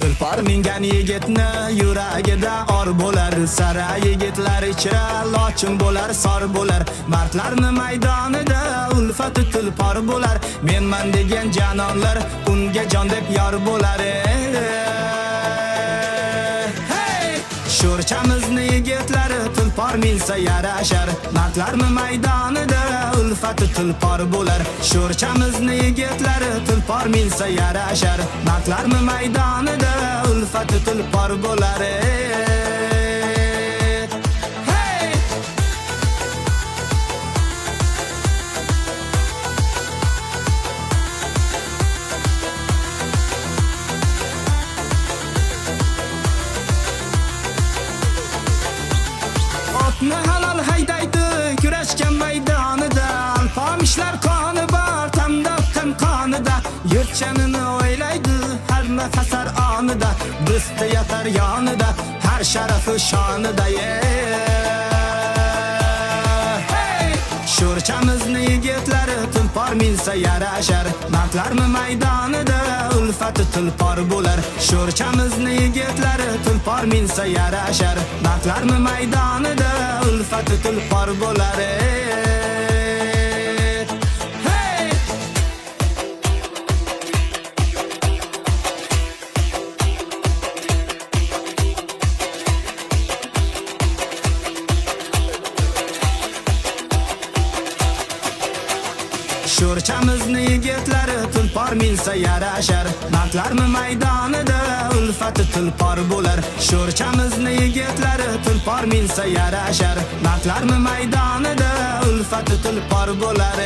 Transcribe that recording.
Tulpor mingan yigitni yuragida or bo'lar, sara yigitlar ichra lochin bo'lar, sor bo'lar. Mardlarni maydonida ulfati tulpor bo'lar. Menman degan janonlar unga jon deb yor bo'lar. Sho'rchamizni yigitlari tulpor minsa yarashar. Mardlarni maydonida ulfati tulpor bo'lar. Sho'rchamizni yigitlari tulpor minsa yarashar. Mardlarni maydonida ulfati tulpor bo'lar. Otni halol haydaydi kurashgan maydonida. Alpamishlar qoni bor tamdoqqan qonida. Yurtchanini o'ylaydi har nafasar onida. Do'sti yotar yonida har sharafi shonida. Sho'rchamizni yigitlari tulpor minsa yarashar. Mardlarni maydonida ulfati tulpor bo'lar. Sho'rchamizni yigitlari tulpor minsa yarashar. Mardlarni maydonida ulfati tulpor bo'lar. Sho'rchamizni yigitlari tulpor minsa yarashar. Mardlarni maydonida ulfati tulpor bo'lar. Sho'rchamizni yigitlari tulpor minsa yarashar. Mardlarni maydonida ulfati tulpor bo'lar.